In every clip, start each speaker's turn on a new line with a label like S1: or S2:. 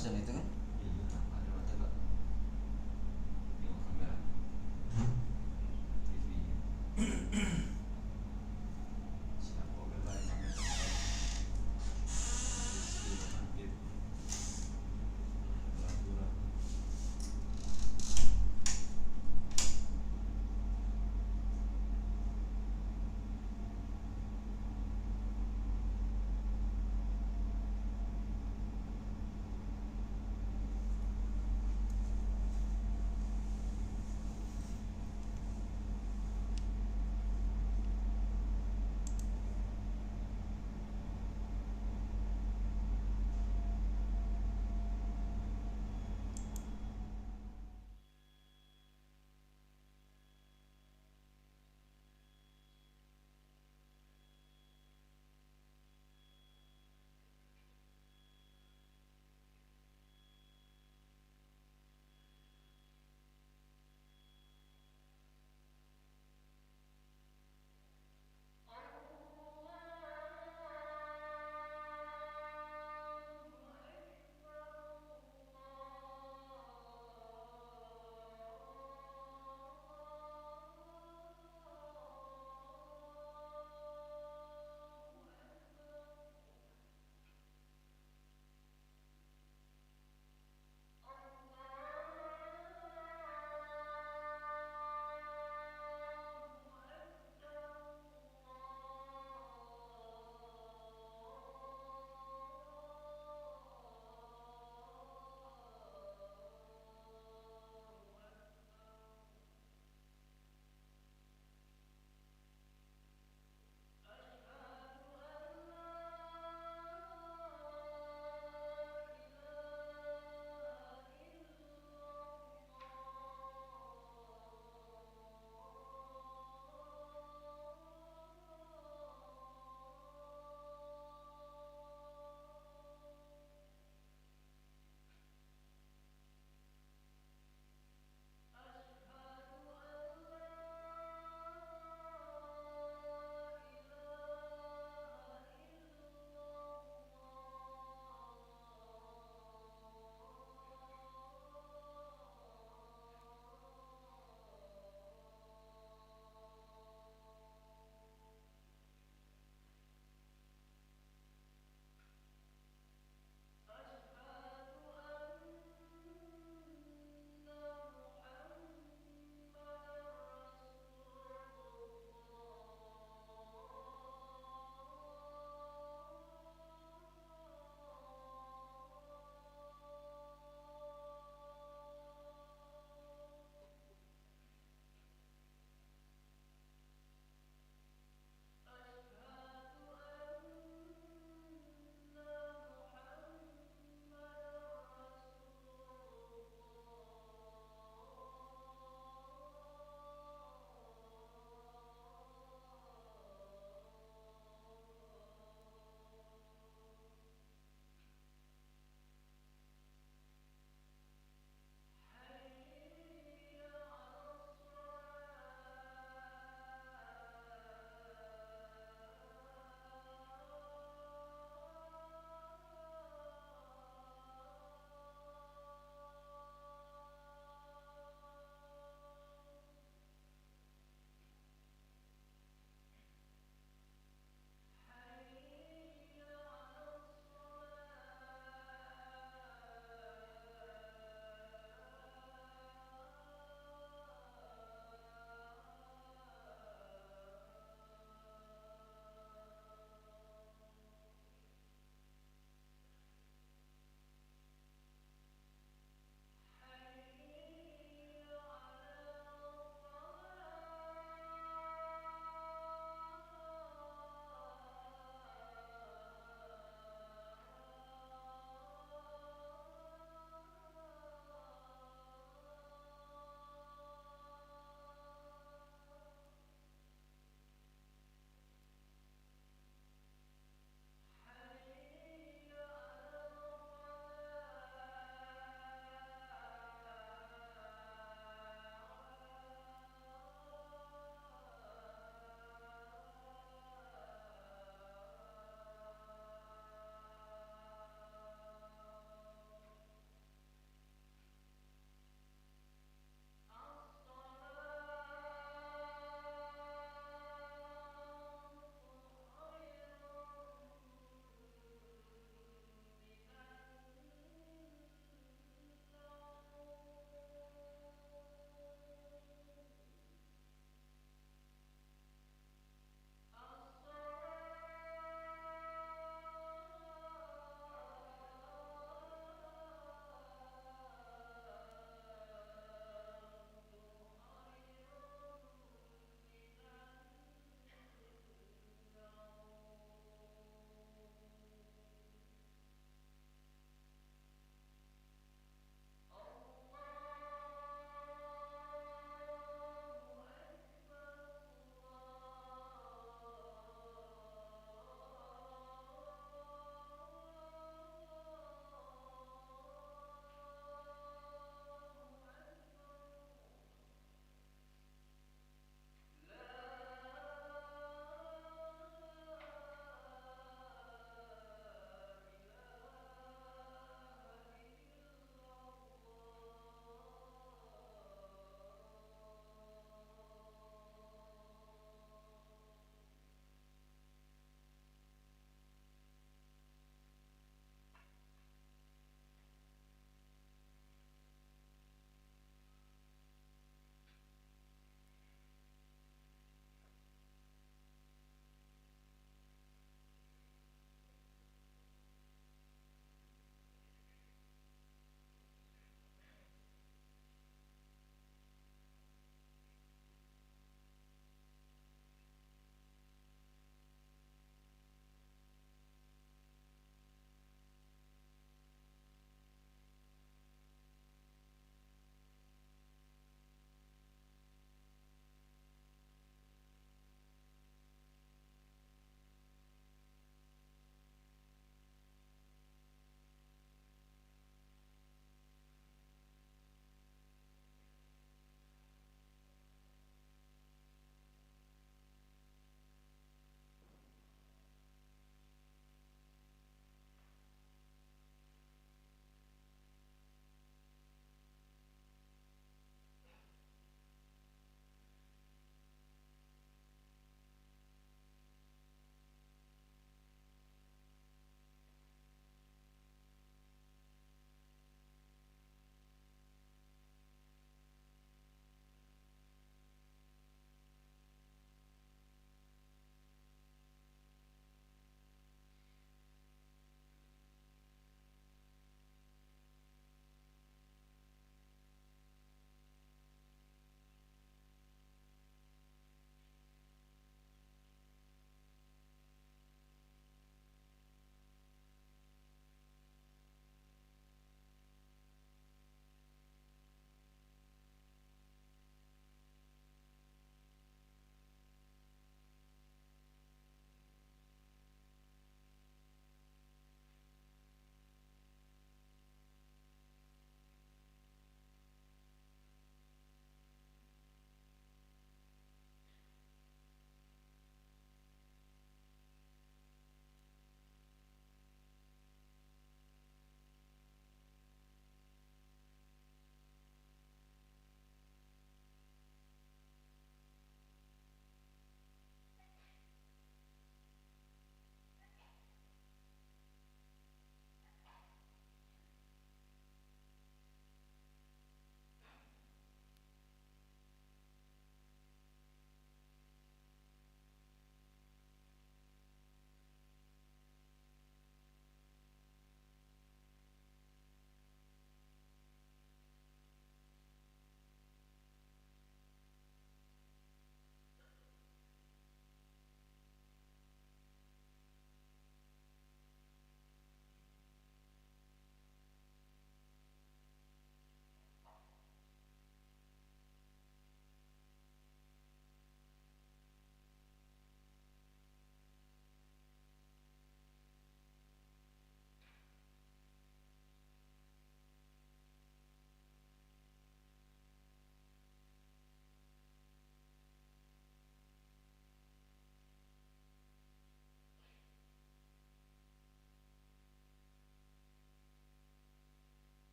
S1: zona itu kan?
S2: Iya, ada mata nggak? Tengok kamera TV. Siapa bebas kamera? Hampir kurang.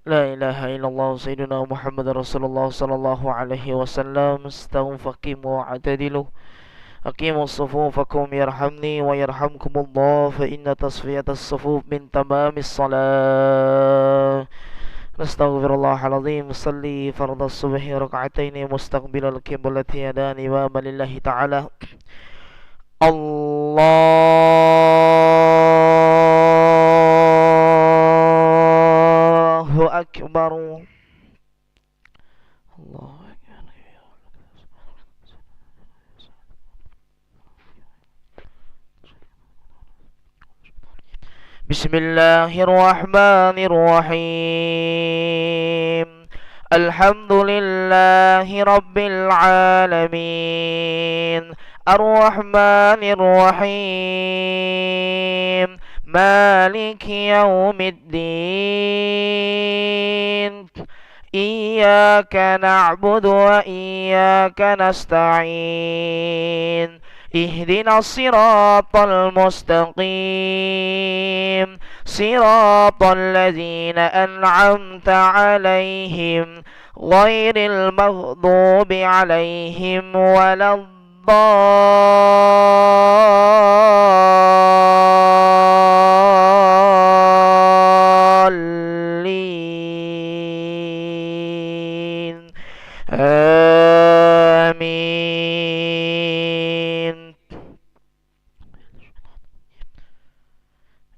S1: لا إله إلا الله سيدنا محمد رسول الله صلى الله عليه وسلم. استووا فقيموا واعتدلوا، أقيموا صفوفكم يرحمني ويرحمكم الله، فإن تصفية الصفوف من تمام الصلاة. نستغفر الله العظيم. صلي فرض الصبح ركعتين مستقبل القبلة يدان إماما لله تعالى. الله أكبر. الله أكبر. بسم الله الرحمن الرحيم. الحمد لله رب العالمين، الرحمن الرحيم، مالك يوم الدين. إياك نعبد وإياك نستعين. اهدنا الصراط المستقيم، صراط الذين أنعمت عليهم غير المغضوب عليهم ولا الضالين. آمين.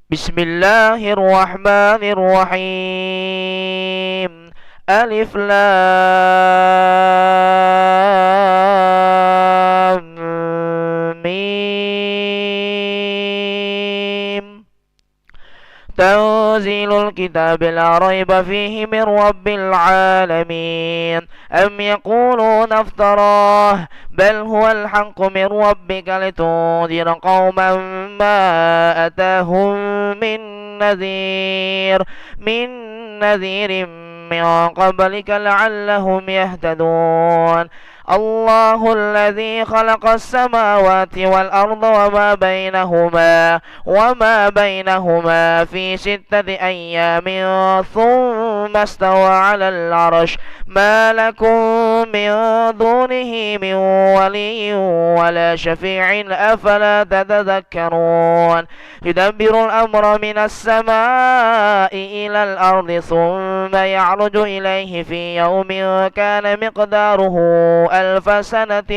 S1: بسم الله الرحمن الرحيم. ألف لام ميم. تنزيل الكتاب لا ريب فيه من رب العالمين. أم يقولون افتراه، بل هو الحق من ربك لتنذر قوما ما أتاهم من نذير من قبلك لعلهم يهتدون. الله الذي خلق السماوات والأرض وما بينهما في 6 أيام ثم استوى على العرش. ما لكم من دونه من ولي ولا شفيع أفلا تتذكرون. يدبر الأمر من السماء إلى الأرض ثم يعرج إليه في يوم كان مقداره 1000 سنة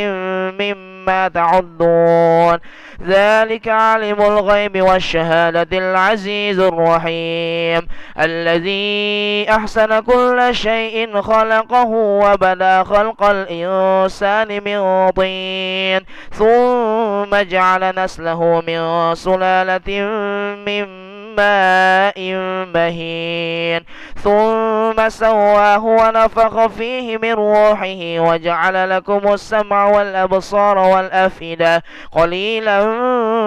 S1: مما تعدون. ذلك عالم الغيب والشهادة العزيز الرحيم، الذي أحسن كل شيء خلقه وبدأ خلق الإنسان من طين ثم جعل نسله من سلالة من ماء مهين ثم سواه ونفخ فيه من روحه وجعل لكم السمع والأبصار والأفئدة قليلا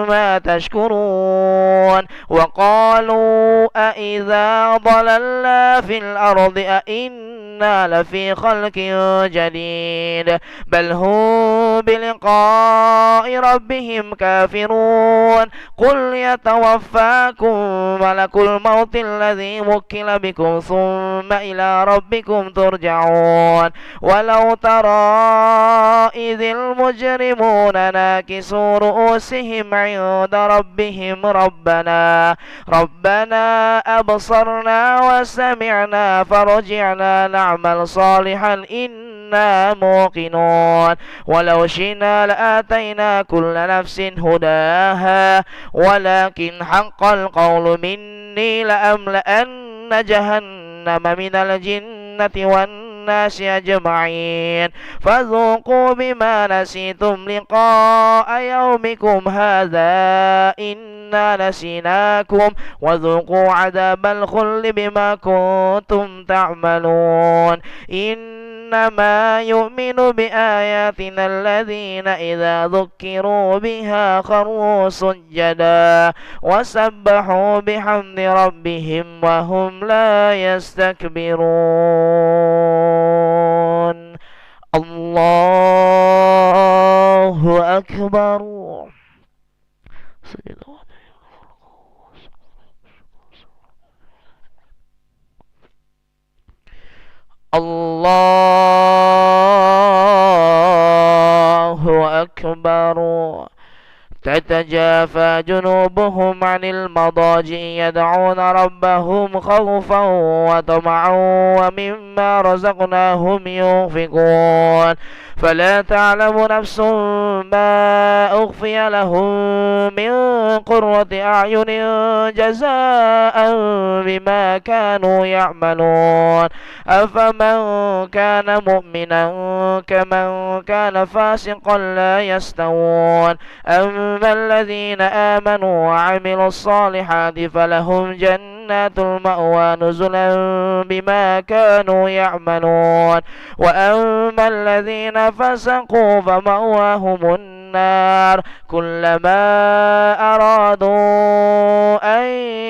S1: ما تشكرون. وقالوا أإذا ضللنا في الأرض أإنا لفي خلق جديد بل هم بلقاء ربهم كافرون. قل يتوفاكم ملك الموت الذي وكل بكم ثم إلى ربكم ترجعون. ولو ترى إذ المجرمون ناكسوا رؤوسهم عند ربهم ربنا أبصرنا وسمعنا فرجعنا نعمل صالحا إنا موقنون. ولو شئنا لآتينا كل نفس هداها ولكن حق القول مني لأملأن جهنم من الجنة والناس أجمعين. فذوقوا بما نسيتم لقاء يومكم هذا إنا نسيناكم وذوقوا عذاب الخلد بما كنتم تعملون. إنما يؤمن بآياتنا الذين إذا ذكروا بها خروا سجدا وسبحوا بحمد ربهم وهم لا يستكبرون. الله أكبر. الله أكبر. تتجافى جنوبهم عن المضاجع يدعون ربهم خوفا وطمعا ومما رزقناهم ينفقون فلا تعلم نفس ما أخفي لهم من قرة أعين جزاء بما كانوا يعملون أفمن كان مؤمنا كمن كان فاسقا لا يستوون أما الذين آمنوا وعملوا الصالحات فلهم جنات المأوى نزلا بما كانوا يعملون وأما الذين فسقوا فمأواهم النار كلما أرادوا أن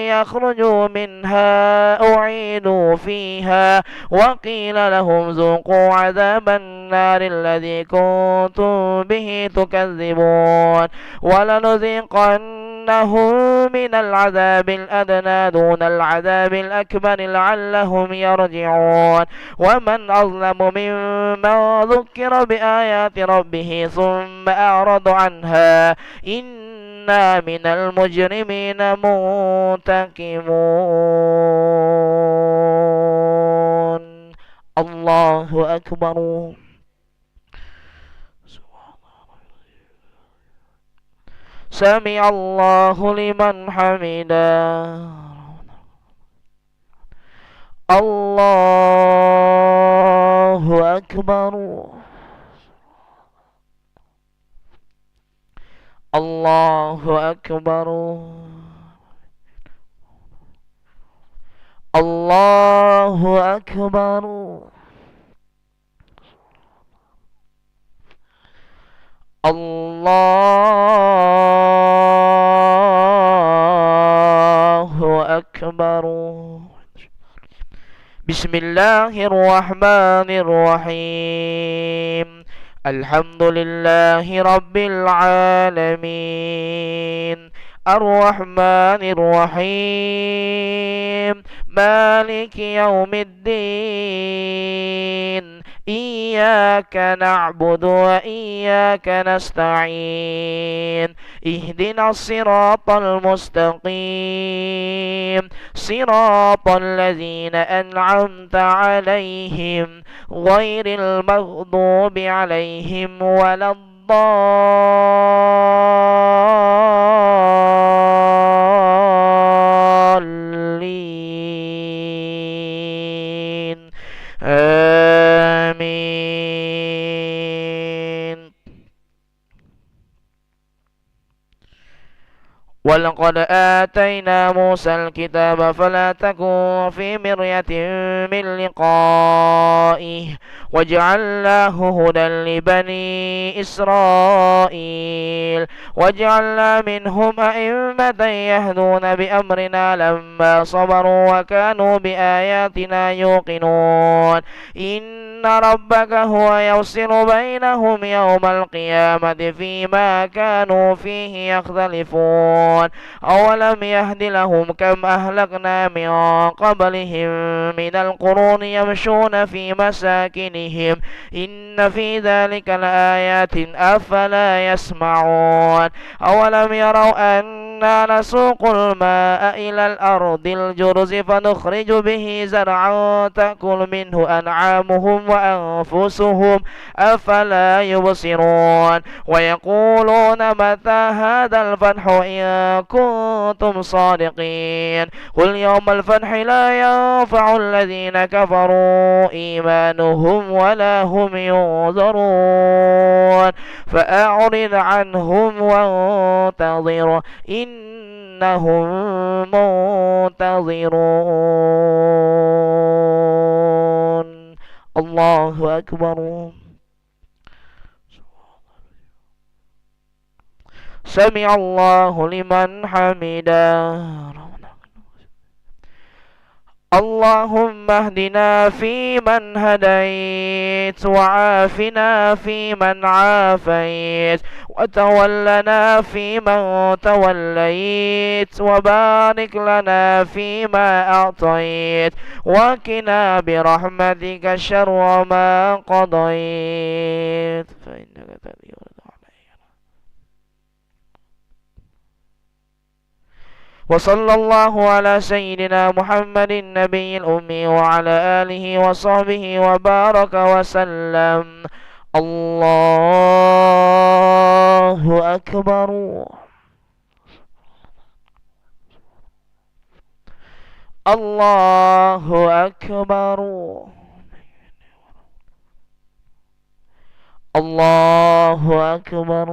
S1: يخرجوا منها أعيدوا فيها وقيل لهم ذوقوا عذاب النار الذي كنتم به تكذبون ولنذيقنهم من العذاب الأدنى دون العذاب الأكبر لعلهم يرجعون ومن أظلم ممن ذكر بآيات ربه ثم أعرض عنها إنا من المجرمين منتقمون. الله أكبر. سمع الله لمن حمده. الله أكبر. الله أكبر. الله أكبر. الله أكبر. بسم الله الرحمن الرحيم الحمد لله رب العالمين الرحمن الرحيم مالك يوم الدين إياك نعبد وإياك نستعين اهدنا الصراط المستقيم صراط الذين أنعمت عليهم غير المغضوب عليهم ولا الضالين آمين. ولقد آتينا موسى الكتاب فلا تكن في مرية من لقائه وجعلناه هدى لبني إسرائيل وجعلنا منهم أئمة يهدون بأمرنا لما صبروا وكانوا بآياتنا يوقنون إن ربك هو يفصل بينهم يوم القيامة فيما كانوا فيه يختلفون أولم يهد لهم كم أهلكنا من قبلهم من القرون يمشون في مساكنهم إن في ذلك لآيات أفلا يسمعون أولم يروا أنا نسوق الماء إلى الأرض الجرز فنخرج به زرعا تأكل منه أنعامهم وأنفسهم أفلا يبصرون ويقولون متى هذا الفتح إن كنتم صادقين قل يوم الفتح لا ينفع الذين كفروا إيمانهم ولا هم ينظرون فأعرض عنهم وانتظر إنهم منتظرون. الله أكبر. سمع الله لمن حمده اللهم اهدنا فيمن هديت، وعافنا فيمن عافيت، وتولنا فيمن توليت، وبارك لنا فيما أعطيت، وقنا برحمتك شر ما قضيت، فإنك تقضي ولا عليك. وصلى الله على سيدنا محمد النبي الأمي وعلى آله وصحبه وبارك وسلم. الله أكبر. الله أكبر. الله أكبر.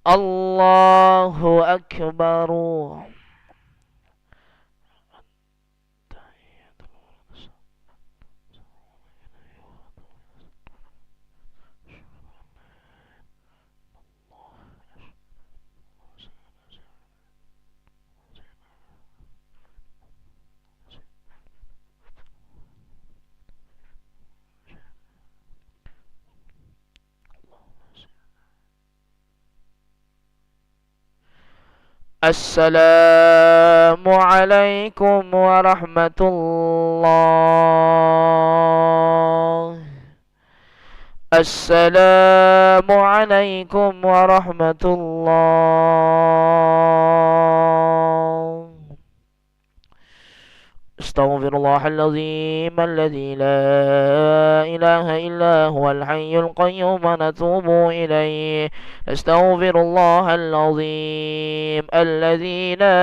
S1: الله أكبر. السلام عليكم ورحمة الله. السلام عليكم ورحمة الله. استغفر الله العظيم الذي لا إله إلا هو الحي القيوم ونتوب إليه. استغفر الله العظيم الذي لا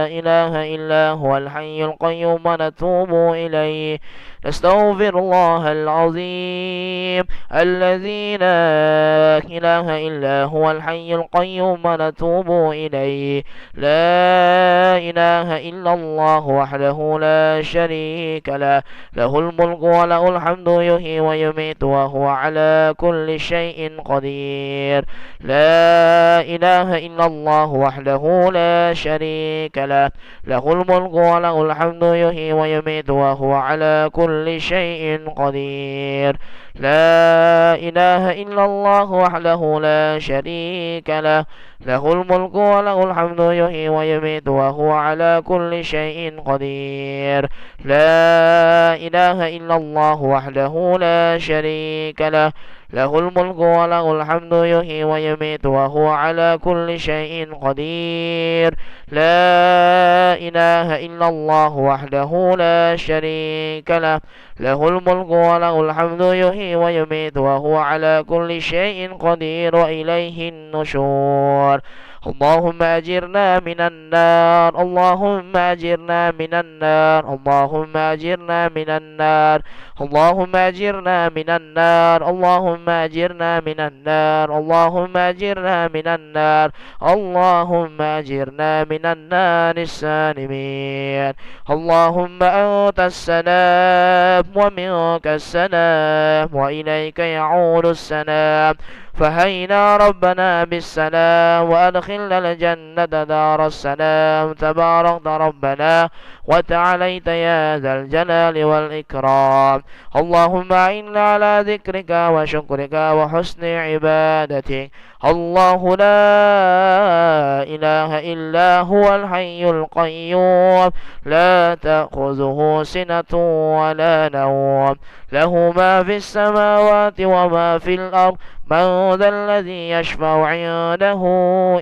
S1: إله إلا هو الحي القيوم ونتوب إليه. نستغفر الله العظيم الذي لا إله إلا هو الحي القيوم ونتوب إليه. لا إله إلا الله وحده لا شريك له، له الملك وله الحمد يحيي ويميت وهو على كل شيء قدير. لا إله إلا الله وحده لا شريك له، له الملك وله الحمد يحيي ويميت وهو على كل شيء قدير. لا إله إلا الله وحده لا شريك له، له الملك وله الحمد يحيي ويميت وهو على كل شيء قدير. لا إله إلا الله وحده لا شريك له، له الملك وله الحمد يحيي ويميت وهو على كل شيء قدير. لا إله إلا الله وحده لا شريك له، له الملك وله الحمد يحيي ويميت وهو على كل شيء قدير وإليه النشور. اللهم أجرنا من النار، اللهم أجرنا من النار، اللهم أجرنا من النار، اللهم أجرنا من النار، اللهم أجرنا من النار، اللهم أجرنا من النار، اللهم أجرنا من النار السالمين. اللهم أنت السلام ومنك السلام وإليك يعود السلام. فهينا ربنا بالسلام وأدخلنا الجنة دار السلام. تباركت ربنا وتعاليت يا ذا الجلال والإكرام. اللهم إنا على ذكرك وشكرك وحسن عبادتك. الله لا إله إلا هو الحي القيوم، لا تأخذه سنة ولا نوم، له ما في السماوات وما في الأرض. من ذا الذي يشفع عنده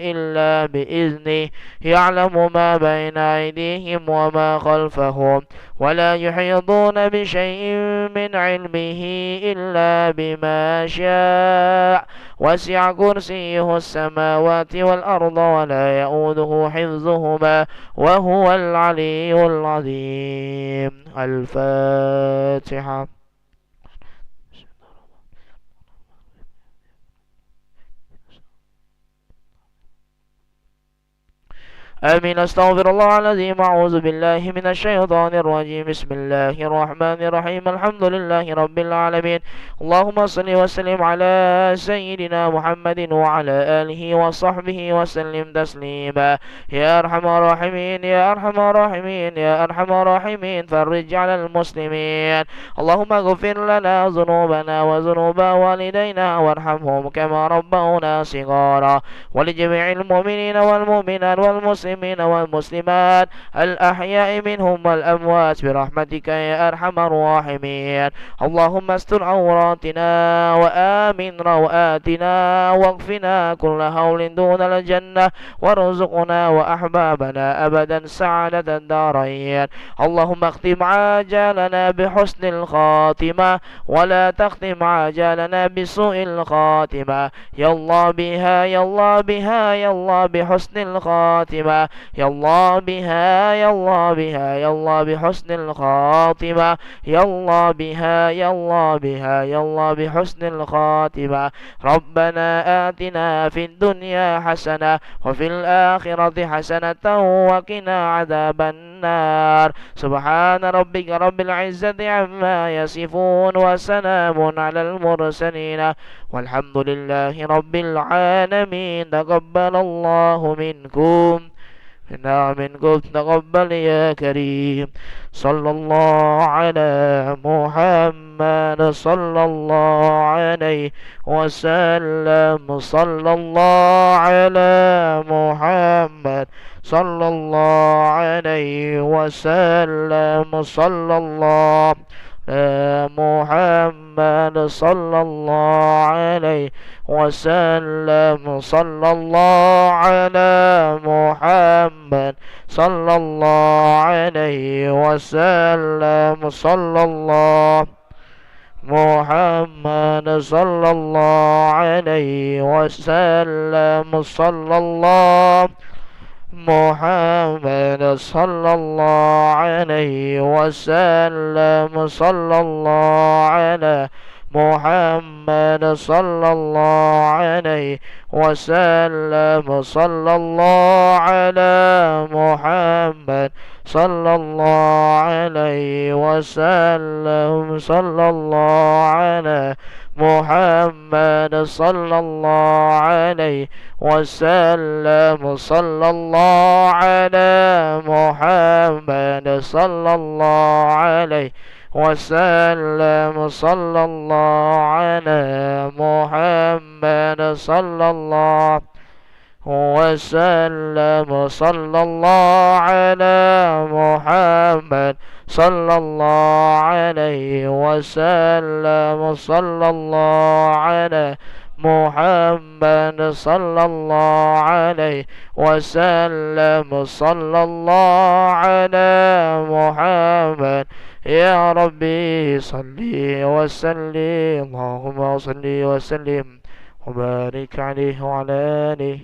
S1: إلا بإذنه، يعلم ما بين أيديهم وما خلفهم، ولا يحيطون بشيء من علمه إلا بما شاء. وسع كرسيه السماوات والأرض ولا يؤوده حفظهما وهو العلي العظيم. الفاتحة. آمين. أستغفر الله العظيم. أعوذ بالله من الشيطان الرجيم. بسم الله الرحمن الرحيم. الحمد لله رب العالمين. اللهم صل وسلم على سيدنا محمد وعلى آله وصحبه وسلم تسليما. يا أرحم الراحمين يا أرحم الراحمين يا أرحم الراحمين، فرج على المسلمين. اللهم اغفر لنا ذنوبنا وذنوب والدينا وارحمهم كما ربونا صغارا، ولجميع المؤمنين والمؤمنات والمسلمين والمسلمات الأحياء منهم والأموات برحمتك يا أرحم الراحمين. اللهم استر عوراتنا وآمن روآتنا، واكفنا كل هول دون الجنة، وارزقنا وأحبابنا أبدا سعادة الدارين. اللهم اختم عاجلنا بحسن الخاتمة، ولا تختم عاجلنا بسوء الخاتمة. يا الله بها يا الله بها يا الله بحسن الخاتمة، يا الله بها يا الله بها يا الله بحسن الخاتمة، يا الله بها يا الله بها يا الله بحسن الخاتمة. ربنا آتنا في الدنيا حسنة وفي الآخرة حسنة وقنا عذاب النار. سبحان ربك رب العزة عما يصفون، وسلام على المرسلين، والحمد لله رب العالمين. تقبل الله منكم إنا منكم تقبل يا كريم. صلى الله على محمد صلى الله عليه وسلم. صلى الله على محمد صلى الله عليه وسلم. صلى الله محمد صلى الله عليه وسلم. صلى الله على محمد صلى الله عليه وسلم. صلى الله محمد صلى الله عليه وسلم. صلى الله محمد صلى الله عليه وسلم. صلى الله على محمد صلى الله عليه وسلم. صلى الله على محمد صلى الله عليه وسلم. صلى الله على محمد صلى الله عليه وسلم. صلى الله على محمد صلى الله عليه وسلم. صلى الله على محمد صلى الله وسلم. صلى الله على محمد صلى الله عليه وسلم. صلى الله على محمد صلى الله عليه وسلم. صلى الله على محمد. يا ربي صل وسلم، اللهم صل وسلم وبارك عليه وعلى آله